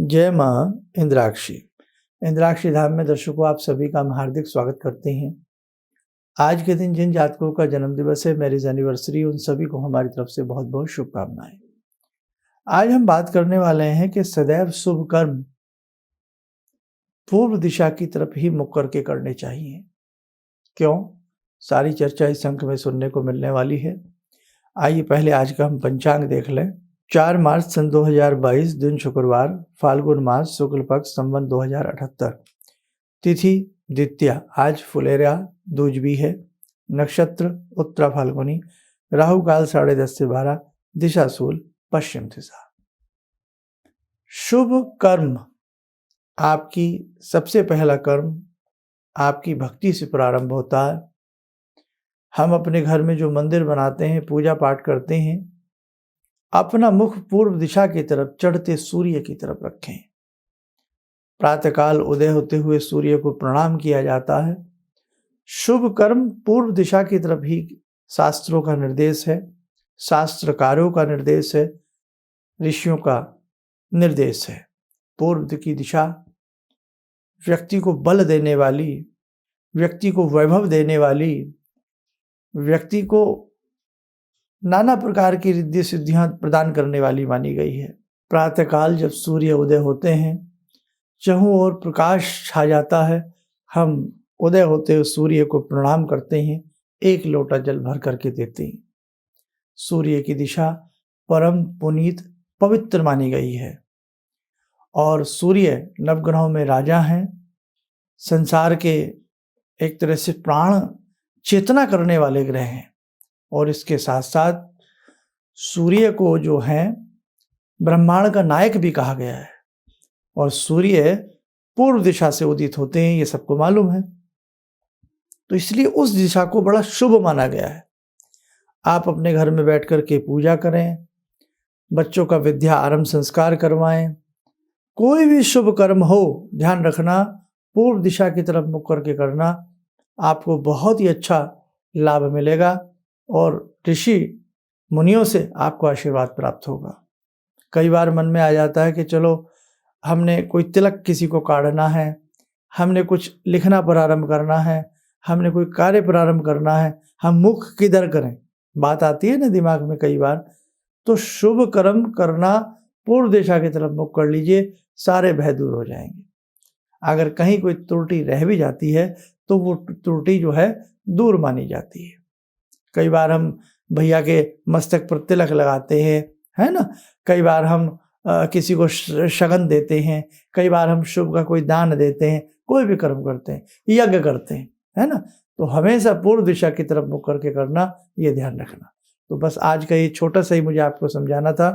जय माँ इंद्राक्षी। इंद्राक्षी धाम में दर्शकों आप सभी का हम हार्दिक स्वागत करते हैं। आज के दिन जिन जातकों का जन्म दिवस है, मैरिज एनिवर्सरी, उन सभी को हमारी तरफ से बहुत बहुत शुभकामनाएं। आज हम बात करने वाले हैं कि सदैव शुभ कर्म पूर्व दिशा की तरफ ही मुख करके करने चाहिए। क्यों? सारी चर्चा इस अंक में सुनने को मिलने वाली है। आइए पहले आज का हम पंचांग देख लें। 4 मार्च सन 2022, दिन शुक्रवार, फाल्गुन मास, शुक्ल पक्ष, संवत 2078। तिथि द्वितीया, आज फुलेरा दूज भी है। नक्षत्र उत्तरा फाल्गुनी। राहु काल 10:30 से 12, दिशा शूल पश्चिम दिशा। शुभ कर्म, आपकी सबसे पहला कर्म आपकी भक्ति से प्रारंभ होता है। हम अपने घर में जो मंदिर बनाते हैं, पूजा पाठ करते हैं, अपना मुख पूर्व दिशा की तरफ, चढ़ते सूर्य की तरफ रखें। प्रातःकाल उदय होते हुए सूर्य को प्रणाम किया जाता है। शुभ कर्म पूर्व दिशा की तरफ ही शास्त्रों का निर्देश है, शास्त्रकारों का निर्देश है, ऋषियों का निर्देश है। पूर्व की दिशा व्यक्ति को बल देने वाली, व्यक्ति को वैभव देने वाली, व्यक्ति को नाना प्रकार की रिद्धि सिद्धियां प्रदान करने वाली मानी गई है। प्रातःकाल जब सूर्य उदय होते हैं, चहुं ओर प्रकाश छा जाता है, हम उदय होते हुए सूर्य को प्रणाम करते हैं, एक लोटा जल भर करके देते हैं। सूर्य की दिशा परम पुनीत पवित्र मानी गई है और सूर्य नवग्रहों में राजा हैं, संसार के एक तरह से प्राण चेतना करने वाले ग्रह हैं। और इसके साथ साथ सूर्य को जो है ब्रह्मांड का नायक भी कहा गया है और सूर्य पूर्व दिशा से उदित होते हैं, ये सबको मालूम है। तो इसलिए उस दिशा को बड़ा शुभ माना गया है। आप अपने घर में बैठ कर के पूजा करें, बच्चों का विद्या आरंभ संस्कार करवाएं, कोई भी शुभ कर्म हो, ध्यान रखना पूर्व दिशा की तरफ मुख करके करना, आपको बहुत ही अच्छा लाभ मिलेगा और ऋषि मुनियों से आपको आशीर्वाद प्राप्त होगा। कई बार मन में आ जाता है कि चलो हमने कोई तिलक किसी को काटना है, हमने कुछ लिखना प्रारंभ करना है, हमने कोई कार्य प्रारंभ करना है, हम मुख किधर करें, बात आती है ना दिमाग में कई बार। तो शुभ कर्म करना पूर्व दिशा की तरफ मुख कर लीजिए, सारे भय दूर हो जाएंगे। अगर कहीं कोई त्रुटि रह भी जाती है तो वो त्रुटि जो है दूर मानी जाती है। कई बार हम भैया के मस्तक पर तिलक लगाते हैं, है ना। कई बार हम किसी को शगन देते हैं, कई बार हम शुभ का कोई दान देते हैं, कोई भी कर्म करते हैं, यज्ञ करते हैं, है ना। तो हमेशा पूर्व दिशा की तरफ मुख करके करना, ये ध्यान रखना। तो बस आज का ये छोटा सा ही मुझे आपको समझाना था।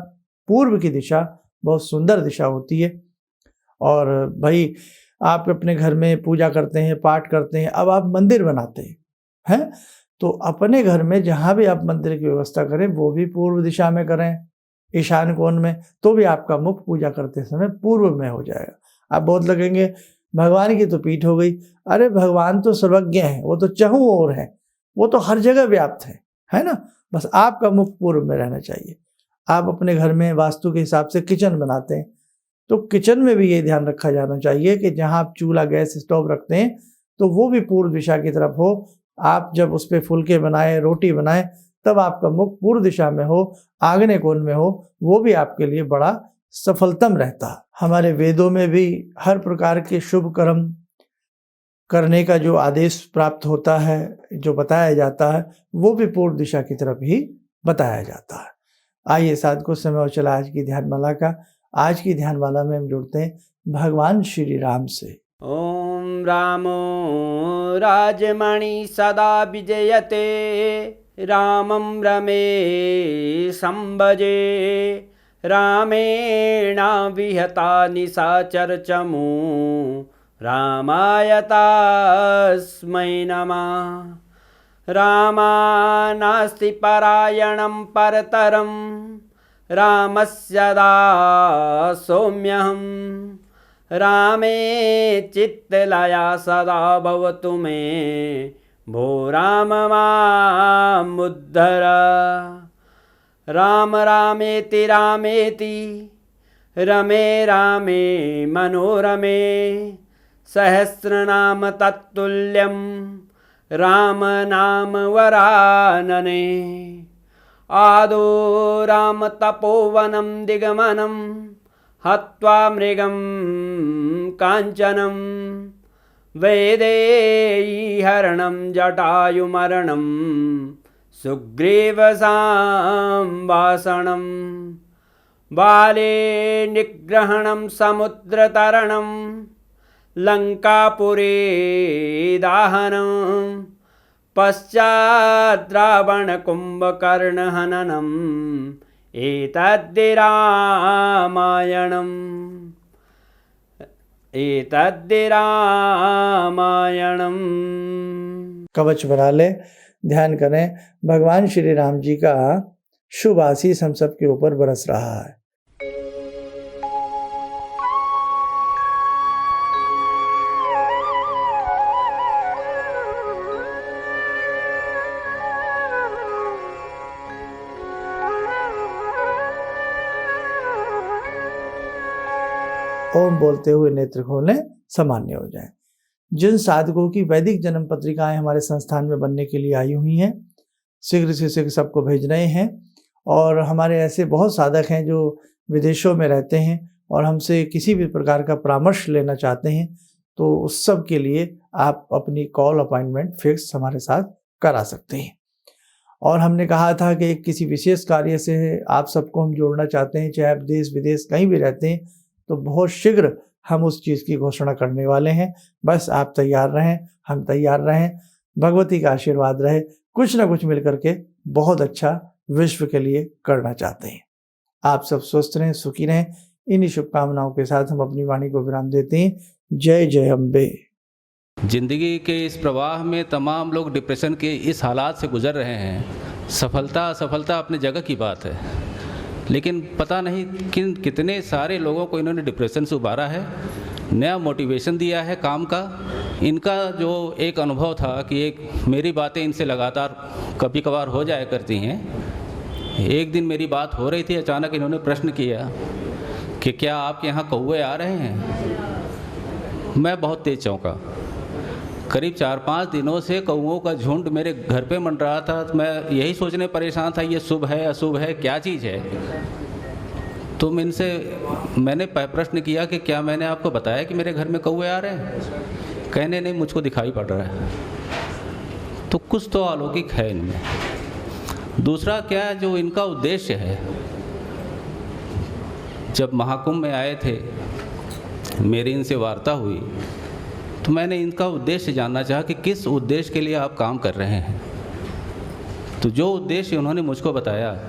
पूर्व की दिशा बहुत सुंदर दिशा होती है। और भाई आप अपने घर में पूजा करते हैं, पाठ करते हैं, अब आप मंदिर बनाते हैं, तो अपने घर में जहाँ भी आप मंदिर की व्यवस्था करें वो भी पूर्व दिशा में करें, ईशान कोण में, तो भी आपका मुख पूजा करते समय पूर्व में हो जाएगा। आप बहुत लगेंगे भगवान की तो पीठ हो गई। अरे भगवान तो सर्वज्ञ हैं, वो तो चहुं ओर हैं, वो तो हर जगह व्याप्त है ना। बस आपका मुख पूर्व में रहना चाहिए। आप अपने घर में वास्तु के हिसाब से किचन बनाते हैं, तो किचन में भी ये ध्यान रखा जाना चाहिए कि जहाँ आप चूल्हा गैस स्टोव रखते हैं तो वो भी पूर्व दिशा की तरफ हो। आप जब उस पर फुलके बनाएं, रोटी बनाएं, तब आपका मुख पूर्व दिशा में हो, आग्नेय कोण में हो, वो भी आपके लिए बड़ा सफलतम रहता है। हमारे वेदों में भी हर प्रकार के शुभ कर्म करने का जो आदेश प्राप्त होता है, जो बताया जाता है, वो भी पूर्व दिशा की तरफ ही बताया जाता है। आइए साथ को समय और चला आज की ध्यानमाला का। आज की ध्यानमाला में हम जुड़ते हैं भगवान श्री राम से। ओम रामो राजमणि सदा विजयते, रामं रमे संभजे, रामेण विहता निशाचर चमू, रामाय तस्मै नमः। रामानास्ति परायणं परतरं, रामस्य दासोऽम्यहम्। रामे चित्तलया सदा भवतु मे, भो राम मामुद्धर। राम रामेति रामेति रमे रामे मनोरमे सहस्रनाम तत्तुल्यं राम नाम वरानने। आदो राम तपोवनं दिगमनं हत्वा मृगं काञ्चनं वैदेहीहरणं जटायुमरणं सुग्रीवसंवासनं बाले निग्रहणं समुद्रतरणं लङ्कापुरी दाहनं पश्चात् रावणकुम्भकर्णहननम् एतद्धि रामायणम्। कवच बना ले, ध्यान करें भगवान श्री राम जी का शुभ आशीष हम सब के ऊपर बरस रहा है। ओम बोलते हुए नेत्र खोलें, सामान्य हो जाएं। जिन साधकों की वैदिक जन्म पत्रिकाएं हमारे संस्थान में बनने के लिए आई हुई हैं, शीघ्र से शीघ्र सबको भेज रहे हैं। और हमारे ऐसे बहुत साधक हैं जो विदेशों में रहते हैं और हमसे किसी भी प्रकार का परामर्श लेना चाहते हैं, तो उस सब के लिए आप अपनी कॉल अपॉइंटमेंट फिक्स हमारे साथ करा सकते हैं। और हमने कहा था कि किसी विशेष कार्य से आप सबको हम जोड़ना चाहते हैं, चाहे आप देश विदेश कहीं भी रहते हैं, तो बहुत शीघ्र हम उस चीज़ की घोषणा करने वाले हैं। बस आप तैयार रहें, हम तैयार रहें, भगवती का आशीर्वाद रहे, कुछ ना कुछ मिल करके बहुत अच्छा विश्व के लिए करना चाहते हैं। आप सब स्वस्थ रहें, सुखी रहें। इन्हीं शुभकामनाओं के साथ हम अपनी वाणी को विराम देते हैं। जय जय अम्बे। जिंदगी के इस प्रवाह में तमाम लोग डिप्रेशन के इस हालात से गुजर रहे हैं। सफलता असफलता अपनी जगह की बात है, लेकिन पता नहीं कितने सारे लोगों को इन्होंने डिप्रेशन से उबारा है, नया मोटिवेशन दिया है काम का। इनका जो एक अनुभव था कि एक मेरी बातें इनसे लगातार कभी कभार हो जाया करती हैं। एक दिन मेरी बात हो रही थी, अचानक इन्होंने प्रश्न किया कि क्या आपके यहाँ कौवे आ रहे हैं। मैं बहुत तेज चौंका। करीब 4-5 दिनों से कौओं का झुंड मेरे घर पे मंडरा था। तो मैं यही सोचने परेशान था, ये शुभ है अशुभ है, क्या चीज़ है। तो मैंने प्रश्न किया कि क्या मैंने आपको बताया कि मेरे घर में कौवे आ रहे हैं। कहने नहीं, मुझको दिखाई पड़ रहा है। तो कुछ तो अलौकिक है इनमें। दूसरा क्या, जो इनका उद्देश्य है, जब महाकुंभ में आए थे, मेरी इनसे वार्ता हुई, तो मैंने इनका उद्देश्य जानना चाहा कि किस उद्देश्य के लिए आप काम कर रहे हैं। तो जो उद्देश्य उन्होंने मुझको बताया,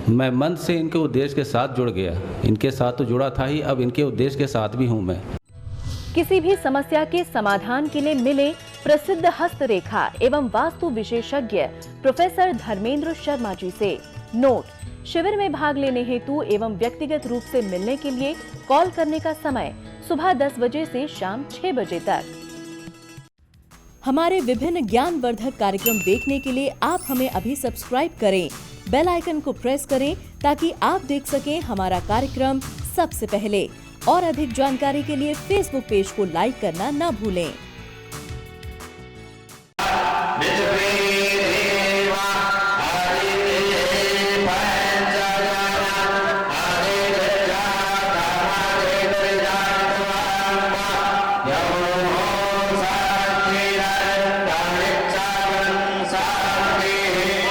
मैं मन से इनके उद्देश्य के साथ जुड़ गया। इनके साथ तो जुड़ा था ही, अब इनके उद्देश्य के साथ भी हूँ मैं। किसी भी समस्या के समाधान के लिए मिले प्रसिद्ध हस्तरेखा एवं वास्तु विशेषज्ञ प्रोफेसर धर्मेंद्र शर्मा जी से। नोट: शिविर में भाग लेने हेतु एवं व्यक्तिगत रूप से मिलने के लिए कॉल करने का समय सुबह 10 बजे से शाम 6 बजे तक। हमारे विभिन्न ज्ञानवर्धक कार्यक्रम देखने के लिए आप हमें अभी सब्सक्राइब करें, बेल आइकन को प्रेस करें ताकि आप देख सकें हमारा कार्यक्रम सबसे पहले। और अधिक जानकारी के लिए फेसबुक पेज को लाइक करना न भूलें।